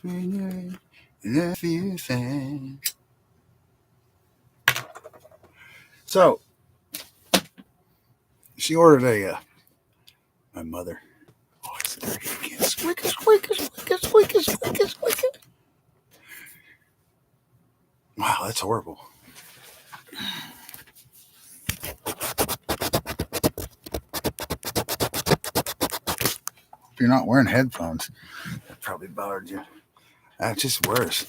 when I feel fine. So she ordered my mother. Oh, it's there again. Squeaky, squeaky, squeaky, squeaky, squeaky, squeaky. Wow, that's horrible. If you're not wearing headphones, that probably bothered you. That's just worse.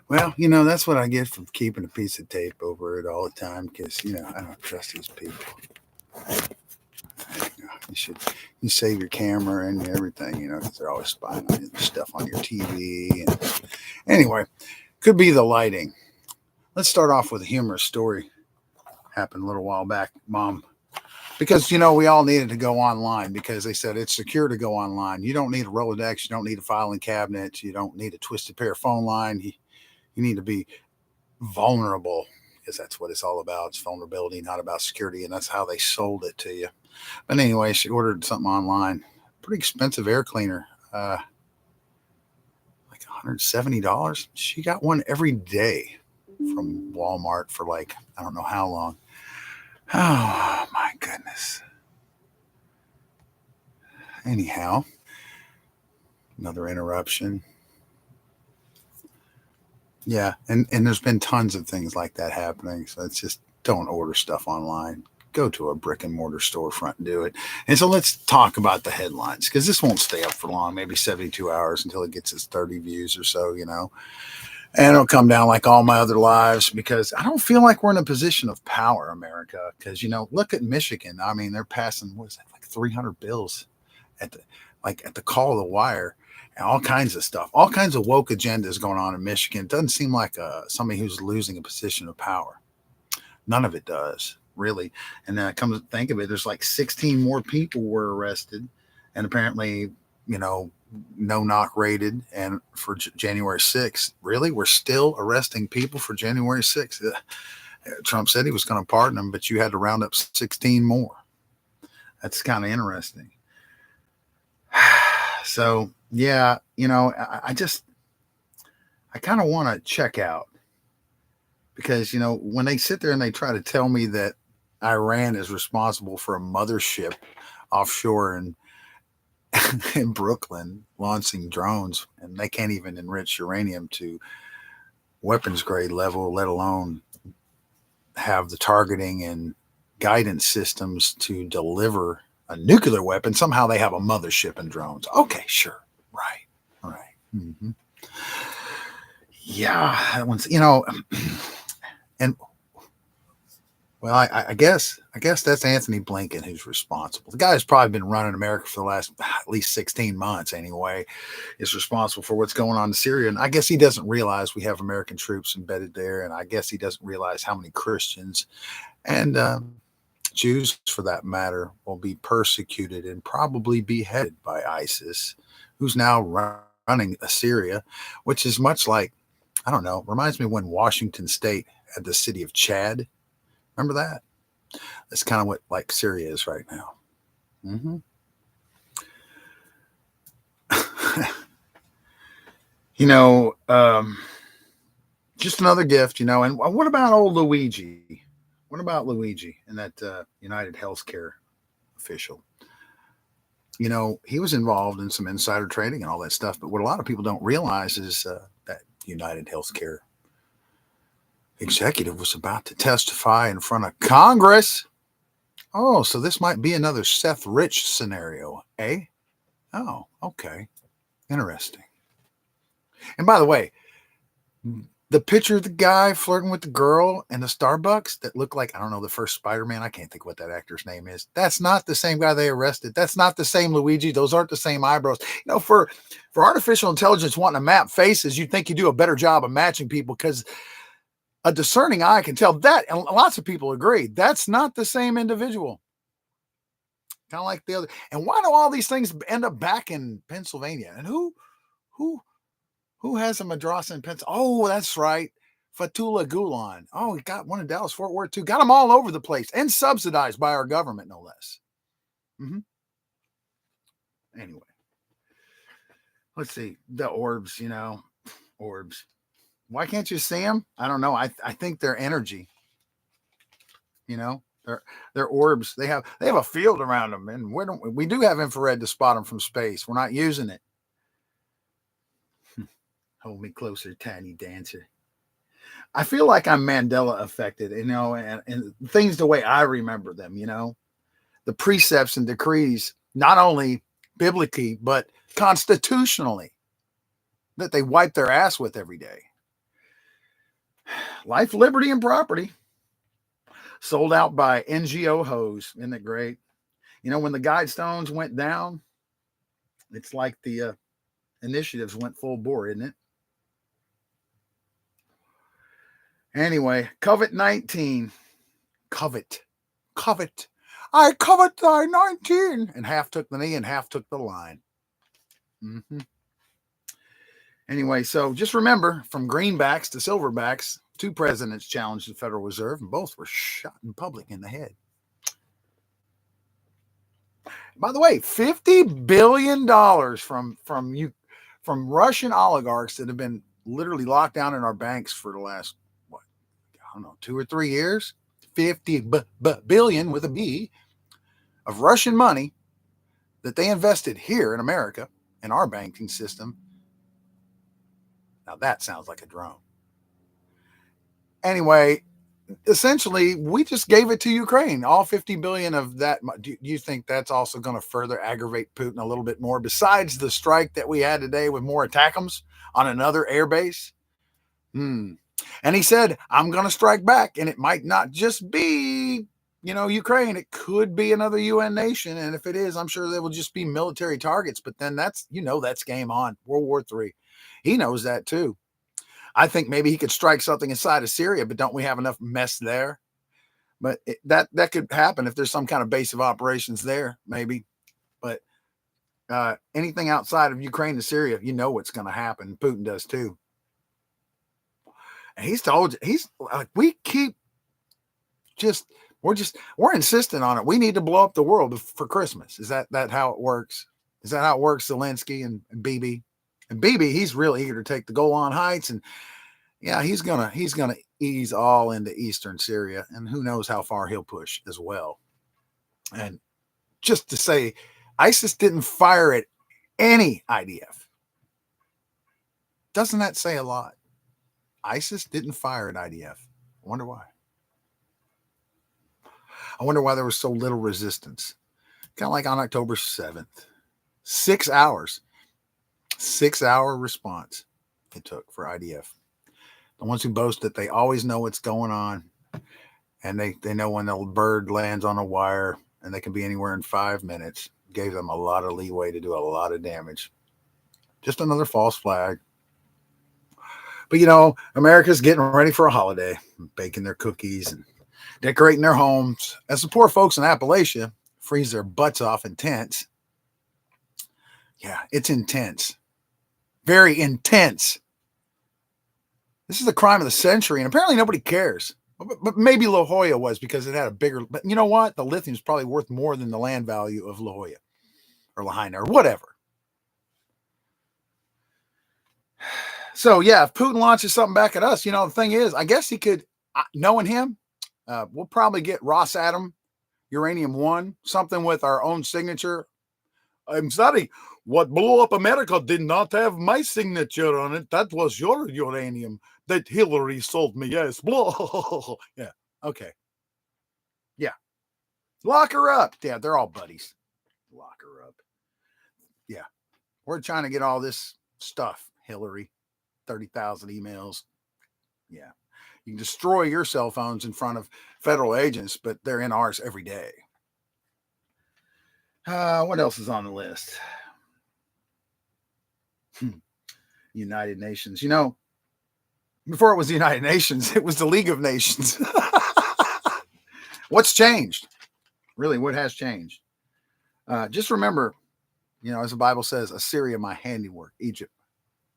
Well, that's what I get from keeping a piece of tape over it all the time because, I don't trust these people. You should save your camera and everything, because they're always spying on stuff on your TV. And anyway, could be the lighting. Let's start off with a humorous story. Happened a little while back, Mom. Because, we all needed to go online because they said it's secure to go online. You don't need a Rolodex. You don't need a filing cabinet. You don't need a twisted pair of phone line. You need to be vulnerable because that's what it's all about. It's vulnerability, not about security. And that's how they sold it to you. But anyway, she ordered something online. Pretty expensive air cleaner. Like $170. She got one every day from Walmart for like, I don't know how long. Oh, my goodness. Anyhow, another interruption. Yeah, and there's been tons of things like that happening. So it's just don't order stuff online. Go to a brick and mortar storefront and do it. And so let's talk about the headlines because this won't stay up for long, maybe 72 hours until it gets its 30 views or so, And it'll come down like all my other lives because I don't feel like we're in a position of power, America. Because, look at Michigan. I mean, they're passing, what is that, like 300 bills at the call of the wire. And all kinds of stuff, all kinds of woke agendas going on in Michigan. It doesn't seem like somebody who's losing a position of power. None of it does, really. And then I come to think of it, there's like 16 more people were arrested, and apparently, no knock rated. And for January 6th, really, we're still arresting people for January 6th. Trump said he was going to pardon them, but you had to round up 16 more. That's kind of interesting. So, yeah, I kind of want to check out because, when they sit there and they try to tell me that Iran is responsible for a mothership offshore in Brooklyn launching drones, and they can't even enrich uranium to weapons grade level, let alone have the targeting and guidance systems to deliver a nuclear weapon. Somehow they have a mothership and drones. Okay, sure. Right. Mm-hmm. Yeah, that one's, and well, I guess that's Anthony Blinken who's responsible. The guy who's probably been running America for the last at least 16 months anyway, is responsible for what's going on in Syria. And I guess he doesn't realize we have American troops embedded there. And I guess he doesn't realize how many Christians and Jews, for that matter, will be persecuted and probably beheaded by ISIS, who's now running Syria, which is much like, I don't know, reminds me when Washington State had the city of Chad. Remember that? That's kind of what like Syria is right now. Mm-hmm. Just another gift, and what about old Luigi? What about Luigi and that United Healthcare official? He was involved in some insider trading and all that stuff. But what a lot of people don't realize is that United Healthcare executive was about to testify in front of Congress. Oh, so this might be another Seth Rich scenario, eh? Oh, okay. Interesting. And by the way, the picture of the guy flirting with the girl in the Starbucks that looked like, I don't know, the first Spider-Man. I can't think what that actor's name is. That's not the same guy they arrested. That's not the same Luigi. Those aren't the same eyebrows. For artificial intelligence wanting to map faces, you'd think you do a better job of matching people because a discerning eye can tell that. And lots of people agree. That's not the same individual. Kind of like the other. And why do all these things end up back in Pennsylvania? And who has a Madrasa in Pennsylvania? Oh, that's right. Fatullah Gulen. Oh, we got one in Dallas, Fort Worth, too. Got them all over the place and subsidized by our government, no less. Mm-hmm. Anyway, let's see. The orbs, Orbs. Why can't you see them? I don't know. I think they're energy. You know, they're orbs. They have a field around them, and we do have infrared to spot them from space. We're not using it. Hold me closer, tiny dancer. I feel like I'm Mandela affected, and things the way I remember them. The precepts and decrees, not only biblically but constitutionally, that they wipe their ass with every day. Life, liberty, and property. Sold out by NGO hoes. Isn't it great? When the Guidestones went down, it's like the initiatives went full bore, isn't it? Anyway, COVID-19. Covet. I covet thy 19. And half took the knee and half took the line. Anyway, so just remember, from greenbacks to silverbacks, 2 presidents challenged the Federal Reserve, and both were shot in public in the head. By the way, $50 billion from Russian oligarchs that have been literally locked down in our banks for the last, 2 or 3 years. 50 billion with a B of Russian money that they invested here in America in our banking system. Now that sounds like a drone. Anyway, essentially, we just gave it to Ukraine. All 50 billion of that. Do you think that's also going to further aggravate Putin a little bit more, besides the strike that we had today with more attackums on another air base? And he said, I'm going to strike back. And it might not just be, Ukraine. It could be another UN nation. And if it is, I'm sure they will just be military targets. But then that's game on. World War III. He knows that too. I think maybe he could strike something inside of Syria, but don't we have enough mess there? But that could happen if there's some kind of base of operations there, maybe. But anything outside of Ukraine and Syria, what's going to happen. Putin does too. And he's told you, we're insistent on it. We need to blow up the world for Christmas. Is that how it works? Is that how it works? Zelensky and Bibi. And Bibi, he's real eager to take the Golan Heights, and yeah, he's gonna ease all into eastern Syria, and who knows how far he'll push as well. And just to say, ISIS didn't fire at any IDF. Doesn't that say a lot? ISIS didn't fire at IDF. I wonder why. I wonder why there was so little resistance. Kind of like on October 7th. 6 hours. 6-hour response it took for IDF. The ones who boast that they always know what's going on, and they know when the bird lands on a wire, and they can be anywhere in 5 minutes, gave them a lot of leeway to do a lot of damage. Just another false flag. But America's getting ready for a holiday, baking their cookies and decorating their homes, as the poor folks in Appalachia freeze their butts off in tents. Yeah, it's intense. Very intense. This is the crime of the century, and apparently nobody cares. But maybe La Jolla was, because it had a bigger... But you know what? The lithium is probably worth more than the land value of La Jolla or Lahaina or whatever. So, yeah, if Putin launches something back at us, the thing is, I guess he could, knowing him, we'll probably get Rosatom, Uranium-1, something with our own signature. I'm sorry, what blew up America did not have my signature on it. That was your uranium that Hillary sold me. Yes. Blah. Yeah. Okay. Yeah. Lock her up. Yeah, they're all buddies. Lock her up. Yeah. We're trying to get all this stuff, Hillary. 30,000 emails. Yeah. You can destroy your cell phones in front of federal agents, but they're in ours every day. What else is on the list? United Nations. Before it was the United Nations, it was the League of Nations. What's changed? Really, what has changed? Just remember, as the Bible says, Assyria, my handiwork, Egypt,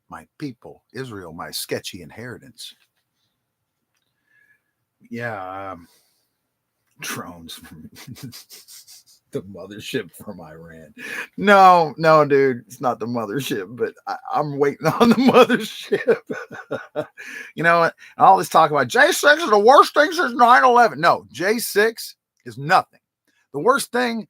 my people, Israel, my sketchy inheritance. Yeah, drones. The mothership from Iran. No, no, dude, it's not the mothership, but I'm waiting on the mothership. You know what? All this talk about J6 is the worst thing since 9/11. No, J6 is nothing. The worst thing,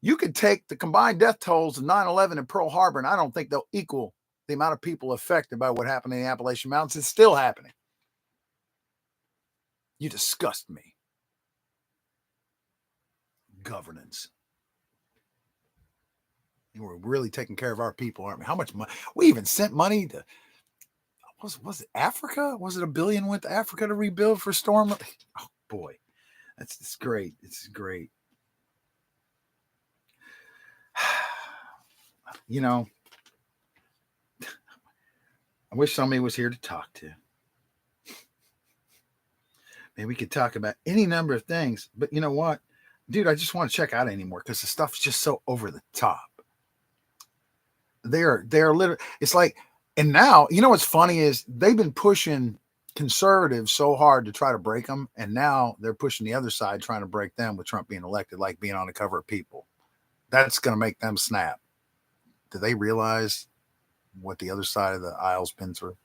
you could take the combined death tolls of 9/11 and Pearl Harbor, and I don't think they'll equal the amount of people affected by what happened in the Appalachian Mountains. It's still happening. You disgust me. Governance. We're really taking care of our people, aren't we? How much money? We even sent money to, was it Africa? Was it $1 billion went to Africa to rebuild for storm? Oh boy, it's great. It's great. You know, I wish somebody was here to talk to. Maybe we could talk about any number of things, but you know what, dude? I just want to check out anymore because the stuff's just so over the top. They're literally, it's like, and now, you know what's funny is they've been pushing conservatives so hard to try to break them, and now they're pushing the other side trying to break them with Trump being elected, like being on the cover of People. That's going to make them snap. Do they realize what the other side of the aisle's been through?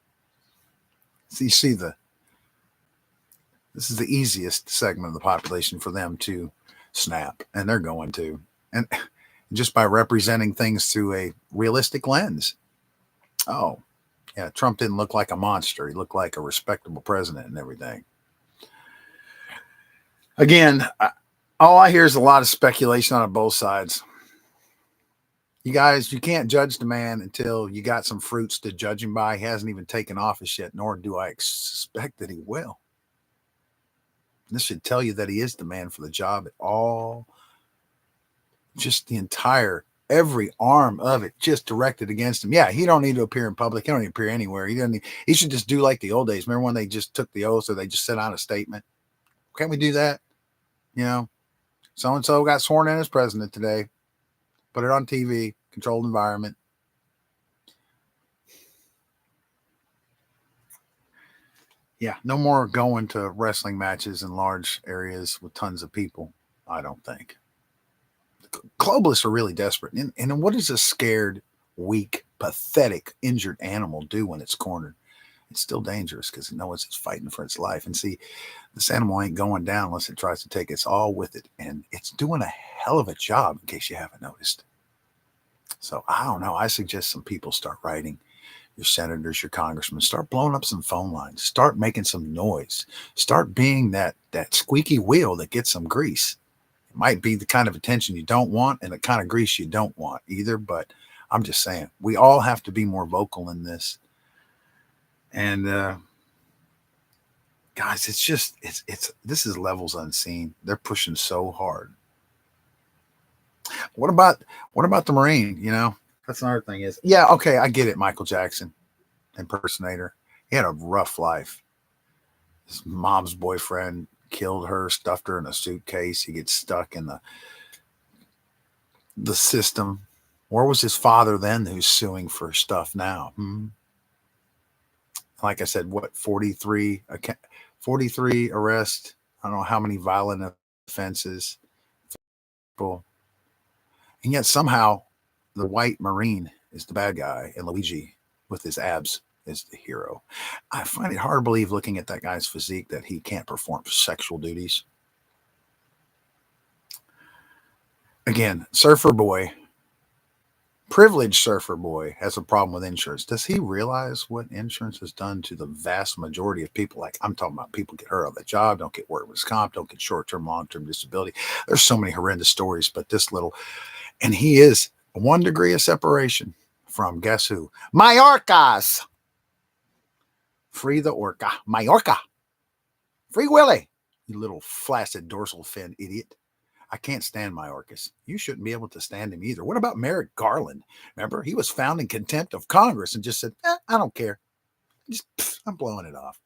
So you see, this is the easiest segment of the population for them to snap, and they're going to. And just by representing things through a realistic lens. Oh, yeah, Trump didn't look like a monster. He looked like a respectable president and everything. Again, all I hear is a lot of speculation on both sides. You guys, you can't judge the man until you got some fruits to judge him by. He hasn't even taken office yet, nor do I expect that he will. This should tell you that he is the man for the job at all. Just the entire, every arm of it just directed against him. Yeah, he don't need to appear in public. He don't need to appear anywhere. He should just do like the old days. Remember when they just took the oath or they just sent out a statement? Can't we do that? You know, so-and-so got sworn in as president today. Put it on TV, controlled environment. Yeah, no more going to wrestling matches in large areas with tons of people, I don't think. Globalists are really desperate. And what does a scared, weak, pathetic, injured animal do when it's cornered? It's still dangerous because it knows it's fighting for its life. And see, this animal ain't going down unless it tries to take us all with it. And it's doing a hell of a job, in case you haven't noticed. So I don't know. I suggest some people start writing. Your senators, your congressmen, start blowing up some phone lines. Start making some noise. Start being that squeaky wheel that gets some grease. It might be the kind of attention you don't want and the kind of grease you don't want either. But I'm just saying, we all have to be more vocal in this. And guys, this is levels unseen. They're pushing so hard. What about the Marine? You know, that's another thing is, yeah, okay, I get it. Michael Jackson, impersonator. He had a rough life. His mom's boyfriend killed her, stuffed her in a suitcase. He gets stuck in the system. Where was his father then who's suing for stuff now? Like I said, what, 43 arrests? I don't know how many violent offenses. And yet somehow the white Marine is the bad guy and Luigi with his abs is the hero. I find it hard to believe, looking at that guy's physique, that he can't perform sexual duties. Again, surfer boy, privileged surfer boy, has a problem with insurance. Does he realize what insurance has done to the vast majority of people? Like, I'm talking about people get hurt on the job, don't get workers' comp, don't get short-term, long-term disability. There's so many horrendous stories, but this little, and he is 1 degree of separation from, guess who? Mayorkas. Free the orca. Majorca. Free Willie. You little flaccid dorsal fin idiot. I can't stand Mayorkas. You shouldn't be able to stand him either. What about Merrick Garland? Remember, he was found in contempt of Congress and just said, I don't care. I'm blowing it off.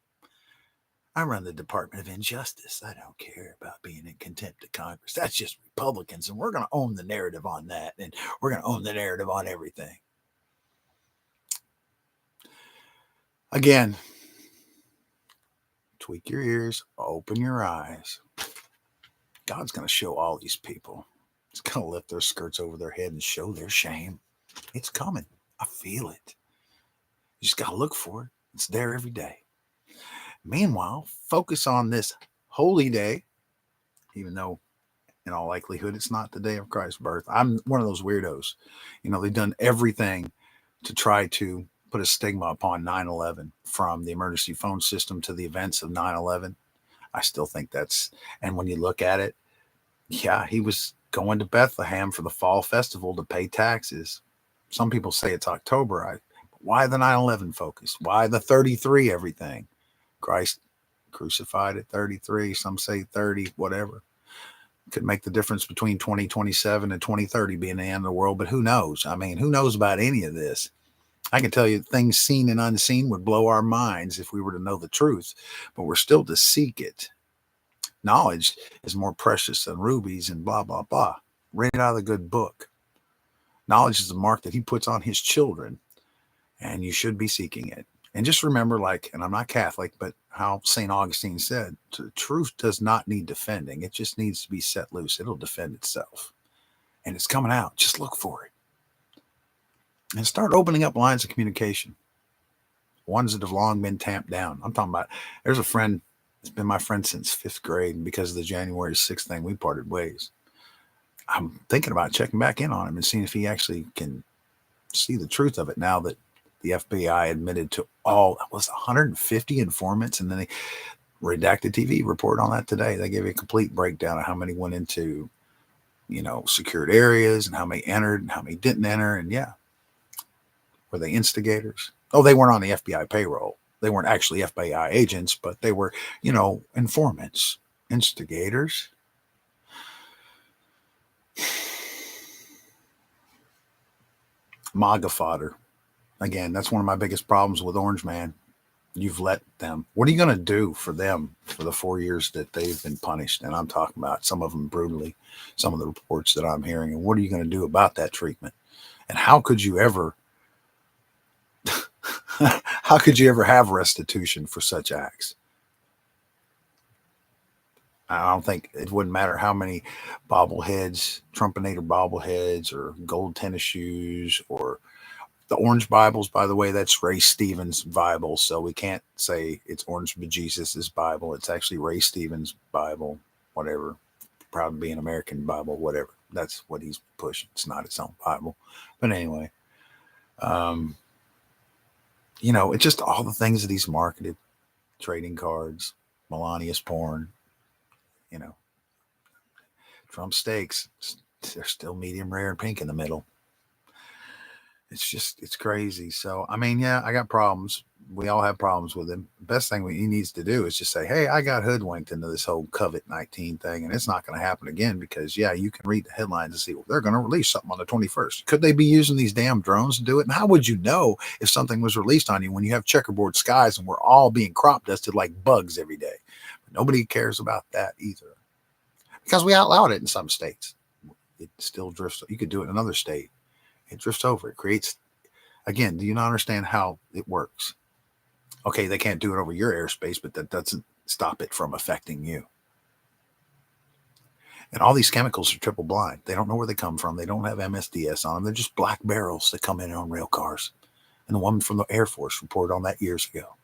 I run the Department of Injustice. I don't care about being in contempt of Congress. That's just Republicans, and we're going to own the narrative on that, and we're going to own the narrative on everything. Again, tweak your ears, open your eyes. God's going to show all these people It's going to lift their skirts over their head and show their shame. It's coming. I feel it. You just got to look for it. It's there every day. Meanwhile, focus on this holy day, even though in all likelihood it's not the day of Christ's birth. I'm one of those weirdos. They've done everything to try to put a stigma upon 9/11, from the emergency phone system to the events of 9/11. I still think and when you look at it, yeah, he was going to Bethlehem for the fall festival to pay taxes. Some people say it's October. Why the 9/11 focus? Why the 33 everything? Christ crucified at 33. Some say 30, whatever. Could make the difference between 2027 and 2030 being the end of the world, but who knows? I mean, who knows about any of this? I can tell you things seen and unseen would blow our minds if we were to know the truth, but we're still to seek it. Knowledge is more precious than rubies and blah, blah, blah. Read out of the good book. Knowledge is the mark that he puts on his children, and you should be seeking it. And just remember, and I'm not Catholic, but how St. Augustine said, the truth does not need defending. It just needs to be set loose. It'll defend itself. And it's coming out. Just look for it. And start opening up lines of communication. Ones that have long been tamped down. I'm talking about, there's a friend that's been my friend since 5th grade. And because of the January 6th thing, we parted ways. I'm thinking about checking back in on him and seeing if he actually can see the truth of it now that the FBI admitted to 150 informants, and then they redacted TV report on that today. They gave a complete breakdown of how many went into, secured areas and how many entered and how many didn't enter. And yeah, were they instigators? Oh, they weren't on the FBI payroll. They weren't actually FBI agents, but they were, informants, instigators. MAGA fodder. Again, that's one of my biggest problems with Orange Man. You've let them. What are you going to do for them for the 4 years that they've been punished? And I'm talking about some of them brutally, some of the reports that I'm hearing. And what are you going to do about that treatment? And how could you ever have restitution for such acts? I don't think it wouldn't matter how many bobbleheads, Trumpinator bobbleheads, or gold tennis shoes, or the orange Bibles, by the way, that's Ray Stevens' Bible. So we can't say it's Orange Bejesus's Bible. It's actually Ray Stevens' Bible, whatever. Proud to be an American Bible, whatever. That's what he's pushing. It's not his own Bible. But anyway, it's just all the things that he's marketed. Trading cards, Melania's porn, Trump steaks. They're still medium rare and pink in the middle. It's crazy. So, I mean, yeah, I got problems. We all have problems with him. The best thing he needs to do is just say, hey, I got hoodwinked into this whole COVID-19 thing, and it's not going to happen again because, yeah, you can read the headlines and see, well, they're going to release something on the 21st. Could they be using these damn drones to do it? And how would you know if something was released on you when you have checkerboard skies and we're all being crop dusted like bugs every day? Nobody cares about that either because we outlawed it in some states. It still drifts. You could do it in another state. It drifts over. It creates, again, do you not understand how it works? Okay, they can't do it over your airspace, but that doesn't stop it from affecting you. And all these chemicals are triple blind. They don't know where they come from. They don't have MSDS on them. They're just black barrels that come in on rail cars. And the woman from the Air Force reported on that years ago.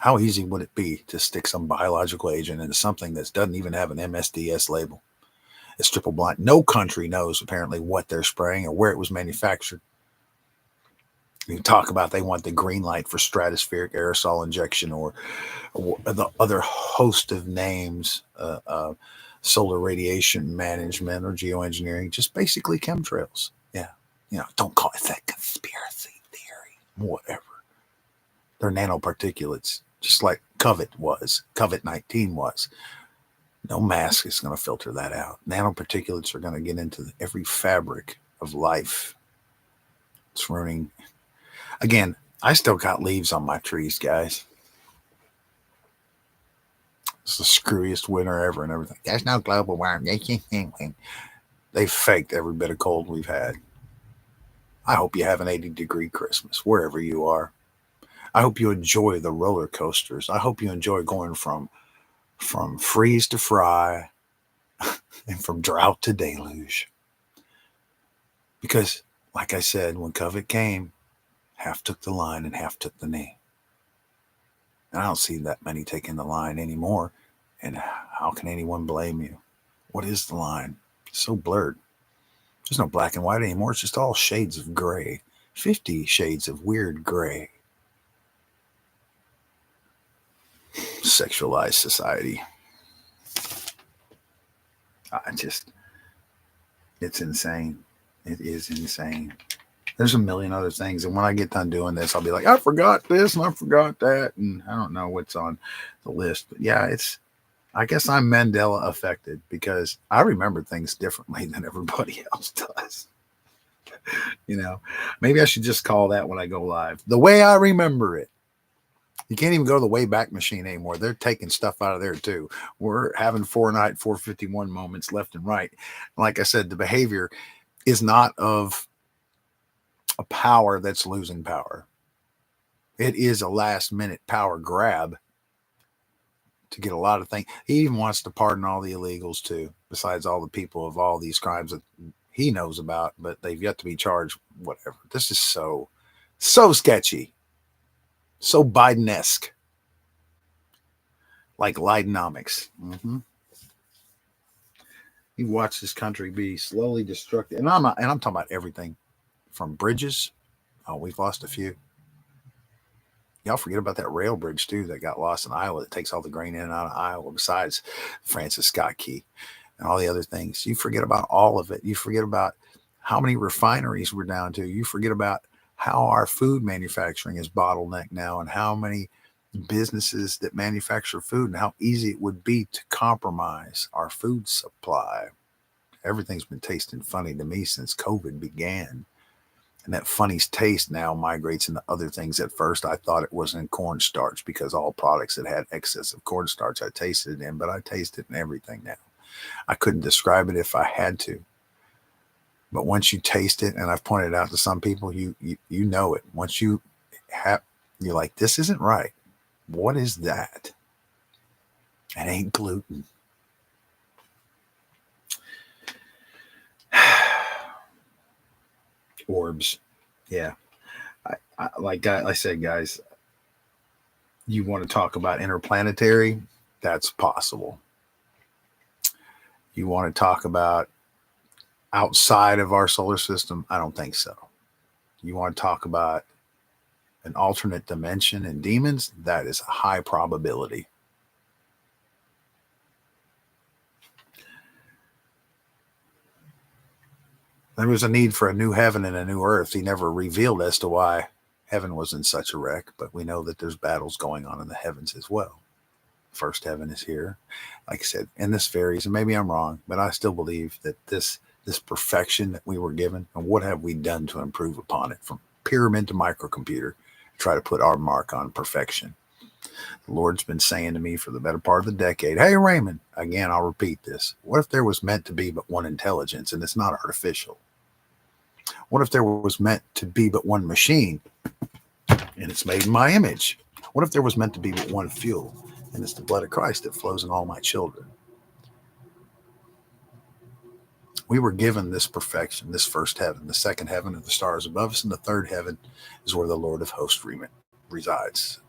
How easy would it be to stick some biological agent into something that doesn't even have an MSDS label? It's triple blind. No country knows apparently what they're spraying or where it was manufactured. You talk about they want the green light for stratospheric aerosol injection or the other host of names, solar radiation management or geoengineering, just basically chemtrails. Yeah. Don't call it that conspiracy theory, whatever. They're nanoparticulates, just like COVID-19 was. No mask is going to filter that out. Nanoparticulates are going to get into every fabric of life. It's ruining. Again, I still got leaves on my trees, guys. It's the screwiest winter ever and everything. There's no global warming. They faked every bit of cold we've had. I hope you have an 80-degree Christmas, wherever you are. I hope you enjoy the roller coasters. I hope you enjoy going from freeze to fry, and from drought to deluge. Because, like I said, when COVID came, half took the line and half took the knee. And I don't see that many taking the line anymore. And how can anyone blame you? What is the line? It's so blurred. There's no black and white anymore. It's just all shades of gray. 50 shades of weird gray. Sexualized society. It's insane. It is insane. There's a million other things. And when I get done doing this, I'll be like, I forgot this and I forgot that. And I don't know what's on the list. But yeah, I guess I'm Mandela affected because I remember things differently than everybody else does. Maybe I should just call that when I go live the way I remember it. You can't even go to the Wayback Machine anymore. They're taking stuff out of there too. We're having 451 moments left and right. Like I said, the behavior is not of a power that's losing power. It is a last minute power grab to get a lot of things. He even wants to pardon all the illegals too, besides all the people of all these crimes that he knows about, but they've yet to be charged. Whatever. This is so sketchy. So Biden-esque. Like Lidenomics. Mm-hmm. You watch this country be slowly destructed. And I'm talking about everything from bridges. Oh, we've lost a few. Y'all forget about that rail bridge too that got lost in Iowa that takes all the grain in and out of Iowa, besides Francis Scott Key and all the other things. You forget about all of it. You forget about how many refineries we're down to. You forget about how our food manufacturing is bottlenecked now and how many businesses that manufacture food and how easy it would be to compromise our food supply. Everything's been tasting funny to me since COVID began. And that funny taste now migrates into other things. At first, I thought it was in cornstarch because all products that had excess of cornstarch I tasted it in, but I taste it in everything now. I couldn't describe it if I had to. But once you taste it, and I've pointed out to some people, you know it. Once you're like, this isn't right. What is that? It ain't gluten. Orbs. Yeah. Like I said, guys, you want to talk about interplanetary? That's possible. You want to talk about outside of our solar system? I don't think so. You want to talk about an alternate dimension and demons? That is a high probability. There was a need for a new heaven and a new earth. He never revealed as to why heaven was in such a wreck, but we know that there's battles going on in the heavens as well. First heaven is here. Like I said, and this varies, and maybe I'm wrong, but I still believe that this perfection that we were given, and what have we done to improve upon it, from pyramid to microcomputer, try to put our mark on perfection. The Lord's been saying to me for the better part of the decade, hey, Raymond, again, I'll repeat this. What if there was meant to be but one intelligence and it's not artificial? What if there was meant to be but one machine and it's made in my image? What if there was meant to be but one fuel and it's the blood of Christ that flows in all my children? We were given this perfection, this first heaven. The second heaven are the stars above us, and the third heaven is where the Lord of hosts resides.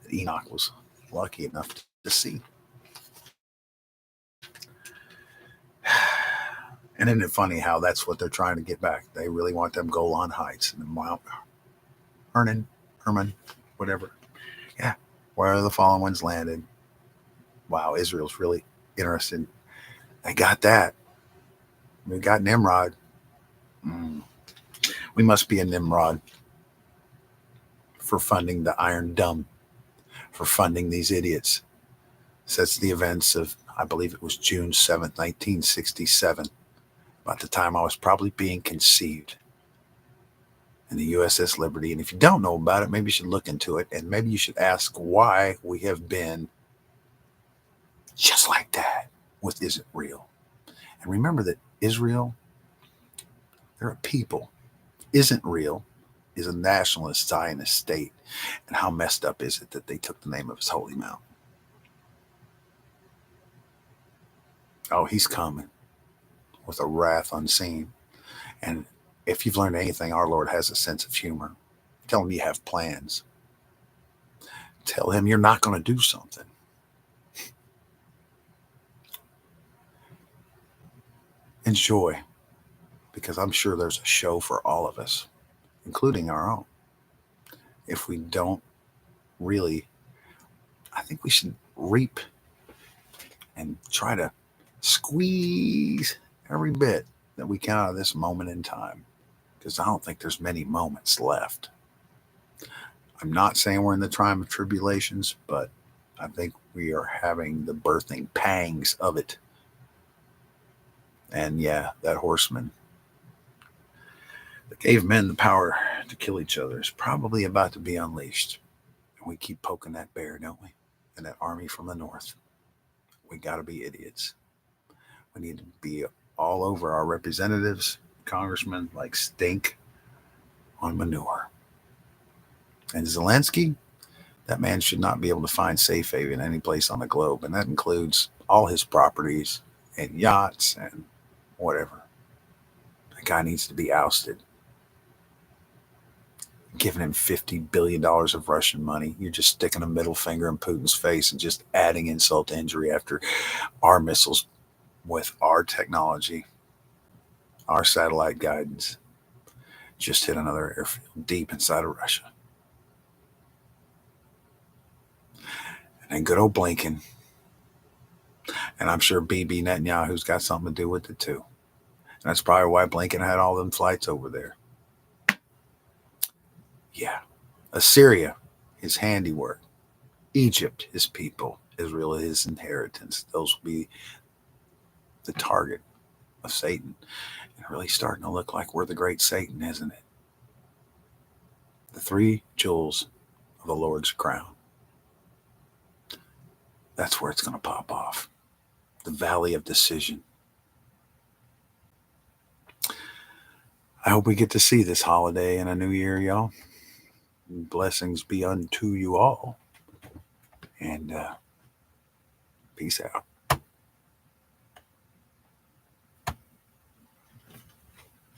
That Enoch was lucky enough to see. And isn't it funny how that's what they're trying to get back? They really want them Golan Heights and Mount Hermon, whatever. Yeah, where the fallen ones landed. Wow, Israel's really interested. They got that. We got Nimrod. We must be a Nimrod for funding the Iron Dome, for funding these idiots. Since the events of, I believe it was June 7th, 1967, about the time I was probably being conceived in the USS Liberty. And if you don't know about it, maybe you should look into it, and maybe you should ask why we have been just like that with Is It Real? And remember that Israel, they're a people. Isn't Real is a nationalist Zionist state. And how messed up is it that they took the name of his holy mountain? Oh, he's coming with a wrath unseen. And if you've learned anything, our Lord has a sense of humor. Tell him you have plans. Tell him you're not going to do something. Enjoy, because I'm sure there's a show for all of us, including our own. If we don't really, I think we should reap and try to squeeze every bit that we can out of this moment in time, because I don't think there's many moments left. I'm not saying we're in the time of tribulations, but I think we are having the birthing pangs of it. And yeah, that horseman that gave men the power to kill each other is probably about to be unleashed. And we keep poking that bear, don't we? And that army from the north. We got to be idiots. We need to be all over our representatives, congressmen, like stink on manure. And Zelensky, that man should not be able to find safe haven any place on the globe. And that includes all his properties and yachts and whatever. That guy needs to be ousted. Giving him $50 billion of Russian money. You're just sticking a middle finger in Putin's face and just adding insult to injury after our missiles with our technology, our satellite guidance, just hit another airfield deep inside of Russia. And then good old Blinken. And I'm sure Bibi Netanyahu's got something to do with it too. And that's probably why Blinken had all them flights over there. Yeah. Assyria, his handiwork. Egypt, his people. Israel, his inheritance. Those will be the target of Satan. And really starting to look like we're the great Satan, isn't it? The three jewels of the Lord's crown. That's where it's going to pop off. The valley of decision. I hope we get to see this holiday and a new year, y'all. Blessings be unto you all. And peace out.